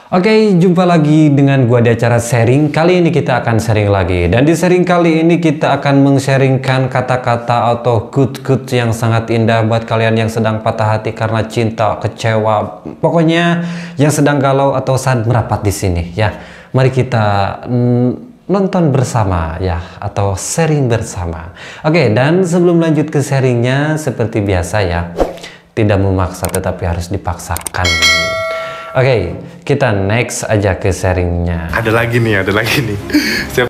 Oke, jumpa lagi dengan gua di acara sharing. Kali ini kita akan sharing lagi. Dan di sharing kali ini kita akan meng-sharingkan kata-kata atau quote-quote yang sangat indah buat kalian yang sedang patah hati karena cinta, kecewa. Pokoknya yang sedang galau atau saat merapat di sini ya. Mari kita nonton bersama ya, atau sharing bersama. Oke, dan sebelum lanjut ke sharingnya, seperti biasa ya, tidak memaksa tetapi harus dipaksakan. Oke, kita next aja ke sharingnya. Ada lagi nih.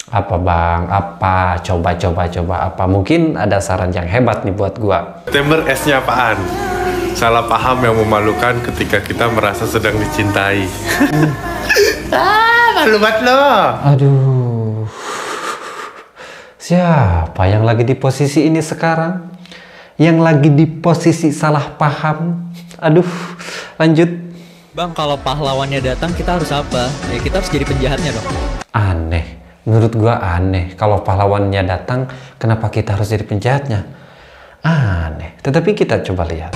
Apa bang? Apa? Coba apa? Mungkin ada saran yang hebat nih buat gua. September S-nya apaan? Salah paham yang memalukan ketika kita merasa sedang dicintai. Malu banget lo. Aduh, siapa yang lagi di posisi ini sekarang? Yang lagi di posisi salah paham? Aduh, lanjut. Bang, kalau pahlawannya datang kita harus apa? Ya kita harus jadi penjahatnya dong. Aneh, menurut gua aneh. Kalau pahlawannya datang, kenapa kita harus jadi penjahatnya? Aneh, tetapi kita coba lihat.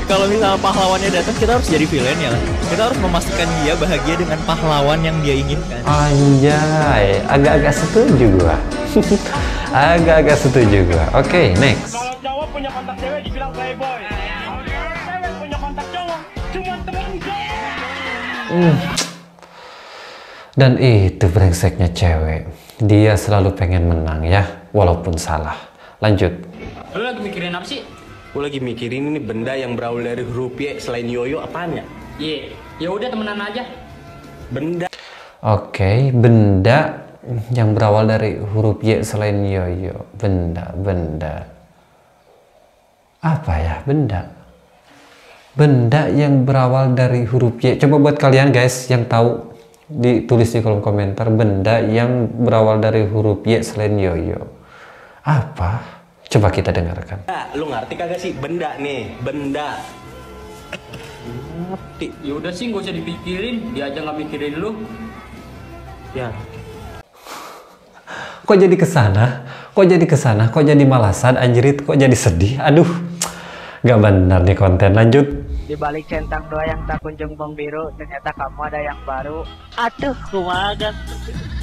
Kalau misalnya pahlawannya datang, kita harus jadi villain ya. Kita harus memastikan dia bahagia dengan pahlawan yang dia inginkan. Anjay, agak-agak setuju gua. Agak-agak setuju gua. Oke, next. Kalau cowok punya kontak cewek dibilang playboy. Kalau cewek punya kontak cowok cuma temen cowok. Dan itu brengseknya cewek. Dia selalu pengen menang ya, walaupun salah. Lanjut. Lu lagi mikirin apa sih? Gue lagi mikirin ini benda yang berawal dari huruf Y selain yoyo apaan ya? Ya udah temenan aja. Benda. Oke, benda yang berawal dari huruf Y selain yoyo. Benda. Apa ya? Benda yang berawal dari huruf Y. Coba buat kalian guys yang tahu, ditulis di kolom komentar. Benda yang berawal dari huruf Y selain yoyo. Apa? Coba kita dengarkan. Lu ngerti kagak sih benda nih? Benda. Ngerti. Ya udah sih, gak usah dipikirin, dia aja nggak mikirin lu. Ya. Kok jadi kesana? Kok jadi malasan anjirit? Kok jadi sedih? Aduh, gak benar nih konten. Lanjut. Di balik centang doa yang tak kunjung membiru, ternyata kamu ada yang baru. Aduh, kumaha kan?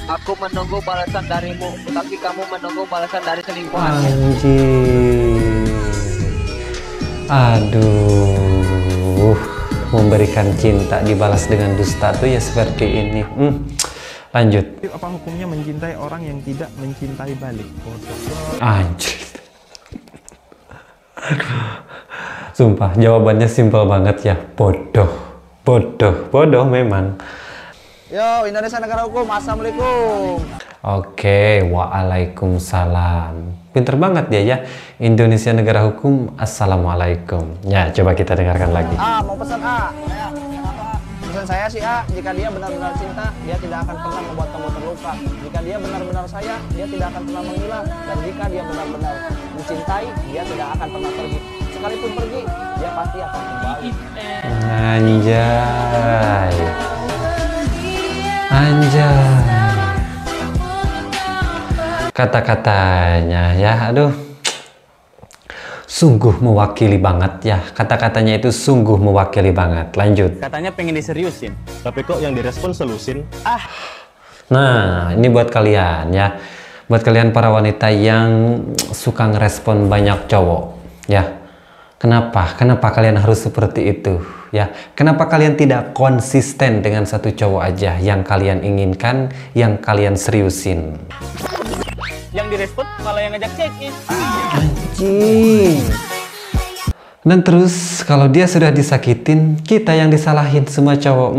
Aku menunggu balasan darimu, tapi kamu menunggu balasan dari selingkuhan. Anjir. Aduh, memberikan cinta dibalas dengan dusta tuh ya seperti ini. Lanjut. Apa hukumnya mencintai orang yang tidak mencintai balik? Anjir. Sumpah, jawabannya simpel banget ya. Bodoh memang. Yo, Indonesia negara hukum, assalamualaikum. Oke, waalaikumsalam. Pinter banget dia ya. Indonesia negara hukum, assalamualaikum. Ya, coba kita dengarkan lagi. Mau pesan pesan saya sih jika dia benar-benar cinta, dia tidak akan pernah membuat kamu terluka. Jika dia benar-benar sayang, dia tidak akan pernah menghilang. Dan jika dia benar-benar mencintai, dia tidak akan pernah pergi. Sekalipun pergi, dia pasti akan kembali. Anjay. Kata-katanya ya, aduh, sungguh mewakili banget ya. Kata-katanya itu sungguh mewakili banget. Lanjut. Katanya pengen diseriusin, tapi kok yang direspon selusin? Nah, ini buat kalian ya. Buat kalian para wanita yang suka ngerespon banyak cowok ya. Kenapa kalian harus seperti itu ya? Kenapa kalian tidak konsisten dengan satu cowok aja yang kalian inginkan, yang kalian seriusin? Yang direspon malah yang ngajak check-in. Anjing. Dan terus kalau dia sudah disakitin, kita yang disalahin semua cowok.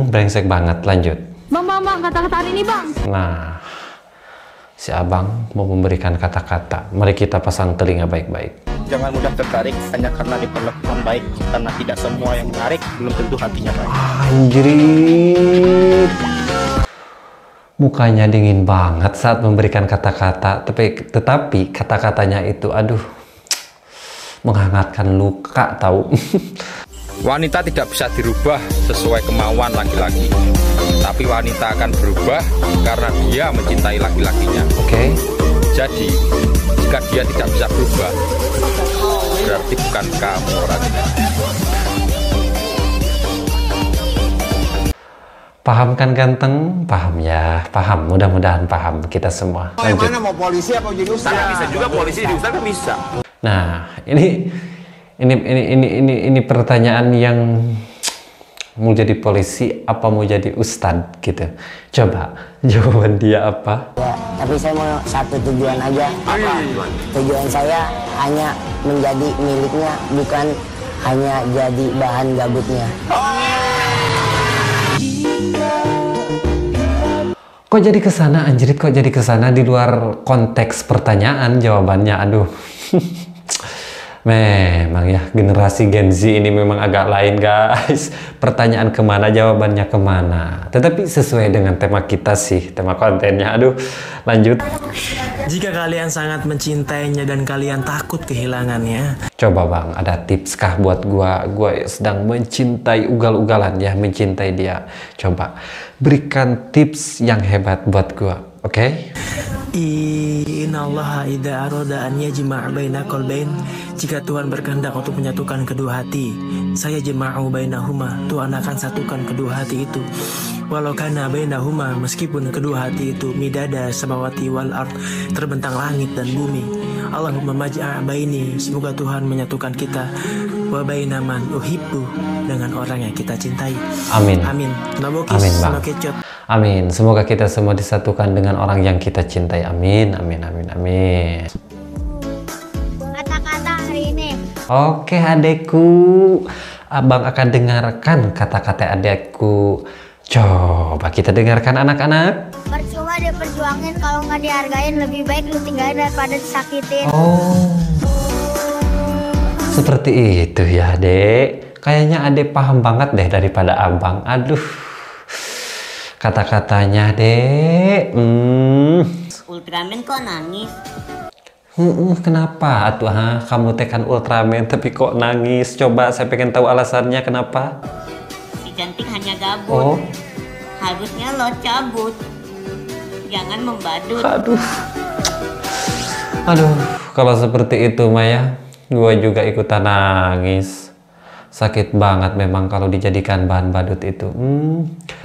Brengsek banget. Lanjut. Bang, kata-kata hari ini bang. Nah, si abang mau memberikan kata-kata. Mari kita pasang telinga baik-baik. Jangan mudah tertarik hanya karena diperlakukan baik, karena tidak semua yang menarik belum tentu hatinya baik. Anjir. Mukanya dingin banget saat memberikan kata-kata, tetapi kata-katanya itu aduh, menghangatkan luka tahu. Wanita tidak bisa dirubah sesuai kemauan laki-laki, tapi wanita akan berubah karena dia mencintai laki-lakinya. Oke. Jadi, jika dia tidak bisa berubah, berarti bukan kamu orangnya. Paham kan ganteng? Paham ya, paham. Mudah-mudahan paham kita semua. Lanjut. Mau polisi apa jadi ustaz? Bisa juga polisi jadi ustaz kan bisa. Nah, ini pertanyaan yang mau jadi polisi apa mau jadi ustadz gitu. Coba jawaban dia apa? Ya, tapi saya mau satu tujuan aja. Apa? Tujuan saya hanya menjadi miliknya, bukan hanya jadi bahan gabutnya. Kok jadi kesana anjrit, kok jadi kesana di luar konteks pertanyaan jawabannya, aduh. Memang ya generasi Gen Z ini memang agak lain guys. Pertanyaan kemana jawabannya kemana. Tetapi sesuai dengan tema kita sih, tema kontennya. Aduh, lanjut. Jika kalian sangat mencintainya dan kalian takut kehilangannya. Coba bang, ada tips kah buat gua sedang mencintai ugal-ugalan ya, mencintai dia. Coba berikan tips yang hebat buat gua, oke? Innallaha idza arada an yajma' baina qalbain. Jika Tuhan berkehendak untuk menyatukan kedua hati, saya jama'u bainahuma. Tuhan akan satukan kedua hati itu. Walau kana bainahuma, meskipun kedua hati itu midada samawati wal ard, terbentang langit dan bumi. Allahumma maj'a baini, semoga Tuhan menyatukan kita wa baina man uhibbu, dengan orang yang kita cintai. Amin. Amin. Amin bang. Amin. Semoga kita semua disatukan dengan orang yang kita cintai. Amin. Amin. Amin. Amin. Kata-kata hari ini. Oke adekku, abang akan dengarkan kata-kata adekku. Coba kita dengarkan anak-anak. Percuma diperjuangin kalau nggak dihargain, lebih baik lu tinggalin daripada disakitin. Oh, seperti itu ya dek. Kayaknya adek paham banget deh daripada abang. Aduh, kata-katanya dek. Ultraman kok nangis? Kenapa atuh ha? Kamu tekan Ultraman tapi kok nangis? Coba saya pengen tahu alasannya kenapa. Cantik hanya gabut. Oh. Harusnya lo cabut, jangan membadut. Aduh, kalau seperti itu Maya, gua juga ikutan nangis. Sakit banget memang kalau dijadikan bahan badut itu.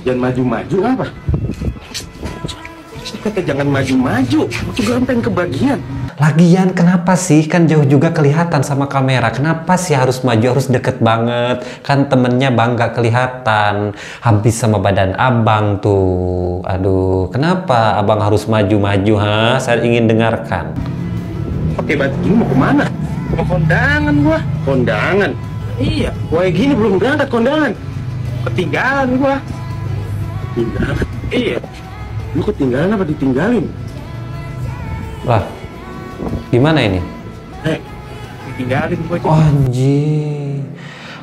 Jangan maju-maju apa? Kata jangan maju-maju, juga sampai kebagian. Lagian kenapa sih, kan jauh juga kelihatan sama kamera, kenapa sih harus maju, harus deket banget, kan temennya bang gak kelihatan, habis sama badan abang tuh. Aduh, kenapa abang harus maju-maju ha? Saya ingin dengarkan. Pakai baju gini mau kemana? Mau kondangan gua. Kondangan? Iya, gua gini belum berangkat kondangan. Ketinggalan gua. Ketinggalan? Iya. Lu ketinggalan apa ditinggalin? Lah, gimana ini? Ditinggalin gua. Oh, anjing.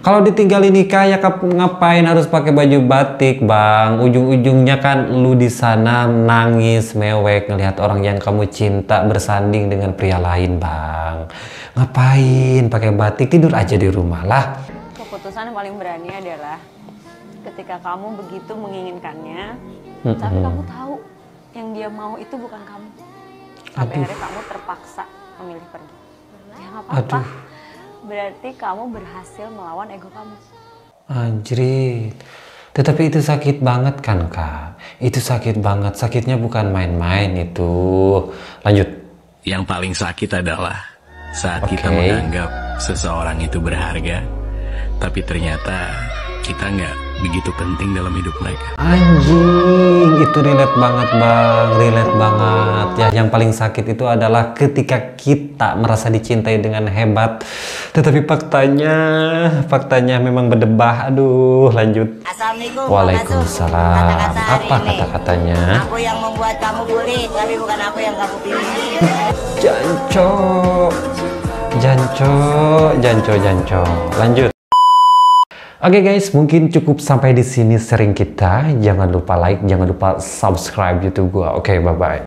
Kalau ditinggalin nikah ya ngapain harus pakai baju batik, Bang? Ujung-ujungnya kan lu di sana nangis, mewek ngelihat orang yang kamu cinta bersanding dengan pria lain, Bang. Ngapain pakai batik? Tidur aja di rumah lah. Keputusan yang paling berani adalah ketika kamu begitu menginginkannya, tapi kamu tahu yang dia mau itu bukan kamu. Sampai akhirnya kamu terpaksa memilih pergi. Ya nggak apa-apa. Berarti kamu berhasil melawan ego kamu. Anjrit. Tetapi itu sakit banget kan, Kak? Itu sakit banget. Sakitnya bukan main-main itu. Lanjut. Yang paling sakit adalah saat kita menganggap seseorang itu berharga, tapi ternyata kita nggak begitu penting dalam hidup mereka. Anjing, itu relate banget bang, relate banget. Ya, yang paling sakit itu adalah ketika kita merasa dicintai dengan hebat, tetapi faktanya memang berdebah. Aduh, lanjut. Assalamualaikum. Waalaikumsalam. Apa kata-katanya? Aku yang membuat kamu sulit, tapi bukan aku yang kamu pilih. Janco. Lanjut. Oke guys, mungkin cukup sampai di sini sharing kita. Jangan lupa like, jangan lupa subscribe YouTube gua. Oke, bye-bye.